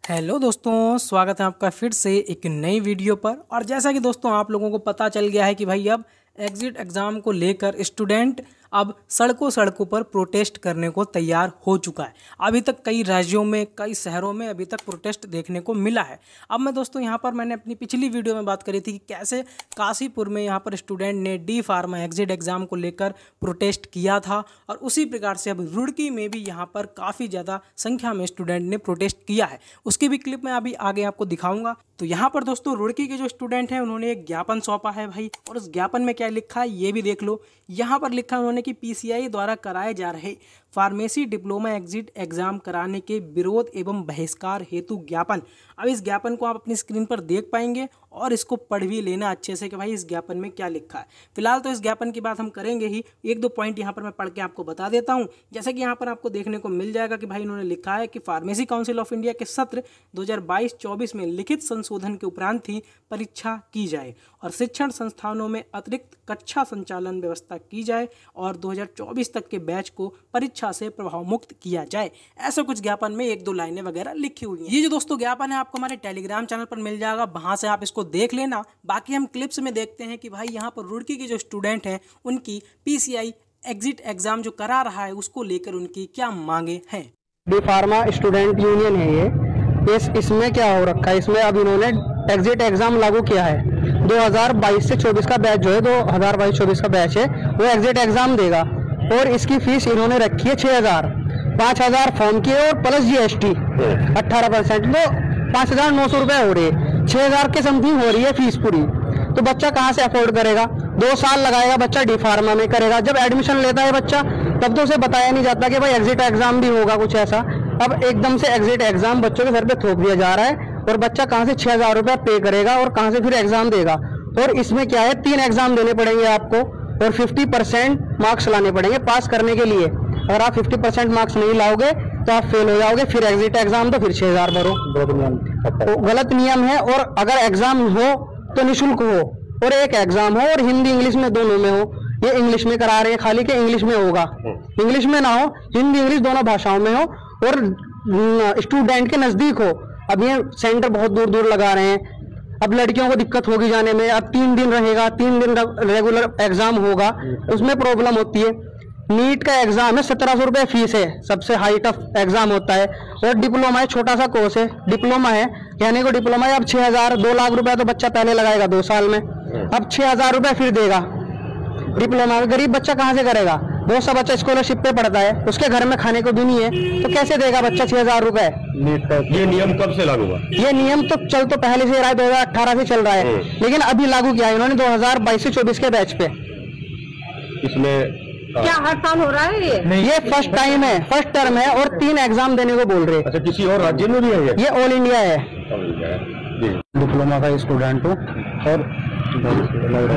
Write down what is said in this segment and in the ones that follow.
Hello दोस्तों, स्वागत है आपका फिर से एक नई वीडियो पर। और जैसा कि दोस्तों आप लोगों को पता चल गया है कि भाई अब एग्ज़िट एग्ज़ाम को लेकर स्टूडेंट अब सड़कों पर प्रोटेस्ट करने को तैयार हो चुका है। अभी तक कई राज्यों में, कई शहरों में अभी तक प्रोटेस्ट देखने को मिला है। अब मैं दोस्तों यहाँ पर मैंने अपनी पिछली वीडियो में बात करी थी कि कैसे काशीपुर में यहाँ पर स्टूडेंट ने डी फार्मा एग्ज़िट एग्ज़ाम को लेकर प्रोटेस्ट किया था, और उसी प्रकार से अब रुड़की में भी यहाँ पर काफ़ी ज़्यादा संख्या में स्टूडेंट ने प्रोटेस्ट किया है। उसकी भी क्लिप मैं अभी आगे आपको दिखाऊंगा। तो यहाँ पर दोस्तों रुड़की के जो स्टूडेंट हैं उन्होंने एक ज्ञापन सौंपा है भाई, और उस ज्ञापन में क्या लिखा है ये भी देख लो। यहाँ पर लिखा है उन्होंने कि पीसीआई द्वारा कराए जा रहे फार्मेसी डिप्लोमा एग्जिट एग्जाम कराने के विरोध एवं बहिष्कार हेतु ज्ञापन। अब इस ज्ञापन को आप अपनी स्क्रीन पर देख पाएंगे और इसको पढ़ भी लेना अच्छे से कि भाई इस ज्ञापन में क्या लिखा है। फिलहाल तो इस ज्ञापन की बात हम करेंगे ही, एक दो पॉइंट यहाँ पर मैं पढ़ के आपको बता देता हूँ। जैसे कि यहाँ पर आपको देखने को मिल जाएगा कि भाई इन्होंने लिखा है कि फार्मेसी काउंसिल ऑफ इंडिया के सत्र 2022-24 में लिखित संशोधन के उपरांत ही परीक्षा की जाए और शिक्षण संस्थानों में अतिरिक्त कक्षा संचालन व्यवस्था की जाए और 2024 तक के बैच को परीक्षा से प्रभाव मुक्त किया जाए। ऐसा कुछ ज्ञापन में एक दो लाइनें वगैरह लिखी हुई हैं। ये जो दोस्तों ज्ञापन है आपको हमारे टेलीग्राम चैनल पर मिल जाएगा, वहां से आप इसको देख लेना। बाकी हम क्लिप्स में देखते हैं कि भाई यहाँ पर रुड़की के जो स्टूडेंट हैं उनकी पीसीआई एग्जिट एग्जाम जो करा रहा है उसको लेकर उनकी क्या मांगे हैं। डी फार्मा स्टूडेंट यूनियन है ये। इसमें क्या हो रखा है, इसमें अब इन्होंने एग्जिट एग्जाम लागू किया है। 2022 से 24 का बैच जो है, 2022-24 का बैच है, वो एग्जिट एग्जाम देगा और इसकी फीस इन्होंने रखी है 6000। 5000 फॉर्म की और प्लस जीएसटी 18%, तो 5900 रुपये हो रही है। 6000 के समथिंग हो रही है फीस पूरी। तो बच्चा कहाँ से अफोर्ड करेगा? 2 साल लगाएगा बच्चा, डी फार्मा में करेगा। जब एडमिशन लेता है बच्चा तब तो उसे बताया नहीं जाता कि भाई एग्जिट एग्जाम भी होगा कुछ ऐसा। अब एकदम से एग्जिट एग्जाम बच्चों के सर पे थोप दिया जा रहा है और बच्चा कहाँ से 6000 रुपया पे करेगा और कहाँ से फिर एग्जाम देगा। और इसमें क्या है, 3 एग्जाम देने पड़ेंगे आपको और 50% मार्क्स लाने पड़ेंगे पास करने के लिए। अगर आप 50% मार्क्स नहीं लाओगे तो आप फेल हो जाओगे। फिर एग्जिट एग्जाम तो फिर 6000 भरो। तो गलत नियम है। और अगर एग्जाम हो तो निःशुल्क हो और एक एग्जाम हो और हिंदी इंग्लिश में दोनों में हो। ये इंग्लिश में करा रहे हैं खाली के इंग्लिश में होगा, इंग्लिश में ना हो, हिंदी इंग्लिश दोनों भाषाओं में हो और स्टूडेंट के नजदीक हो। अब ये सेंटर बहुत दूर दूर लगा रहे हैं। अब लड़कियों को दिक्कत होगी जाने में। अब 3 दिन रहेगा, 3 दिन रेगुलर एग्जाम होगा, उसमें प्रॉब्लम होती है। नीट का एग्जाम है, 1700 रुपये फीस है, सबसे हाई टफ एग्जाम होता है। और डिप्लोमा है, छोटा सा कोर्स है, डिप्लोमा है, यानी को डिप्लोमा है। अब 6000, 2 लाख रुपया तो बच्चा पहले लगाएगा 2 साल में, अब 6000 रुपये फिर देगा डिप्लोमा। गरीब बच्चा कहाँ से करेगा? बहुत सा बच्चा स्कॉलरशिप पे पढ़ता है, उसके घर में खाने को भी नहीं है, तो कैसे देगा बच्चा 6000 रुपए? ये नियम कब से लागू हुआ? ये नियम तो चल तो पहले से रहा है, 2018 से चल रहा है, लेकिन अभी लागू किया है इन्होंने 2022 से 24 के बैच पे। इसमें क्या हर साल हो रहा है ये फर्स्ट टाइम है, फर्स्ट टर्म है और 3 एग्जाम देने को बोल रहे हैं। अच्छा, किसी और राज्य में भी है ये ऑल इंडिया है। डिप्लोमा का स्टूडेंट हूँ और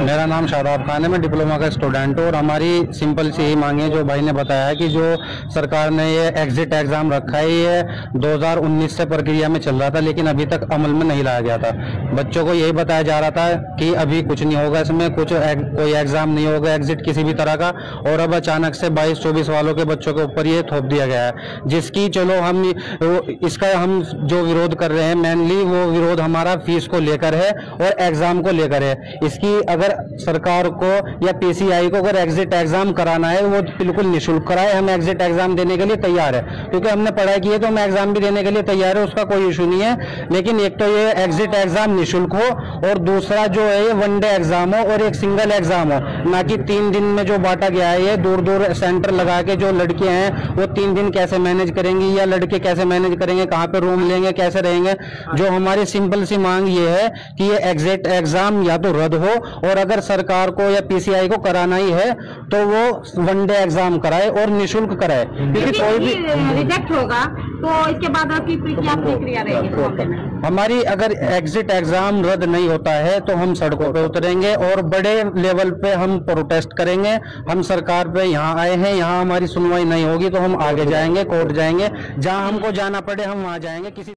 मेरा नाम शादाब खान है। मैं डिप्लोमा का स्टूडेंट हूँ और हमारी सिंपल सी यही मांग है, जो भाई ने बताया है कि जो सरकार ने ये एग्जिट एग्जाम रखा है, ये 2019 से प्रक्रिया में चल रहा था लेकिन अभी तक अमल में नहीं लाया गया था। बच्चों को यही बताया जा रहा था कि अभी कुछ नहीं होगा, इसमें कोई एग्जाम नहीं होगा एग्जिट किसी भी तरह का। और अब अचानक से 22-24 वालों के बच्चों के ऊपर ये थोप दिया गया है, जिसकी चलो हम इसका हम जो विरोध कर रहे हैं मेनली वो विरोध हमारा फीस को लेकर है और एग्जाम को लेकर है। इसकी अगर सरकार को या पीसीआई को अगर एग्जिट एग्जाम कराना है वो बिल्कुल निःशुल्क कराए। हम एग्जिट एग्जाम देने के लिए तैयार है, क्योंकि हमने पढ़ाई की है तो हम एग्जाम भी देने के लिए तैयार है, उसका कोई इशू नहीं है। लेकिन एक तो ये एग्जिट एग्जाम निःशुल्क हो और दूसरा जो है ये 1 डे एग्जाम हो और एक सिंगल एग्जाम हो, ना कि 3 दिन में जो बांटा गया है। ये दूर दूर सेंटर लगा के जो लड़कियां हैं वो 3 दिन कैसे मैनेज करेंगी या लड़के कैसे मैनेज करेंगे, कहाँ पे रूम लेंगे, कैसे रहेंगे। जो हमारी सिंपल सी मांग ये है कि ये एग्जिट एग्जाम या तो रद्द हो और अगर सरकार को या पीसीआई को कराना ही है तो वो 1 डे एग्जाम कराए और निःशुल्क कराए। क्योंकि कोई भी रिजेक्ट होगा तो इसके बाद आपकी क्या प्रक्रिया रहेगी? हमारी अगर एग्जिट एग्जाम रद्द नहीं होता है तो हम सड़कों पे उतरेंगे और बड़े लेवल पे हम प्रोटेस्ट करेंगे। हम सरकार पे यहाँ आए हैं, यहाँ हमारी सुनवाई नहीं होगी तो हम आगे जाएंगे, कोर्ट जाएंगे, जहाँ हमको जाना पड़े हम वहाँ जाएंगे। किसी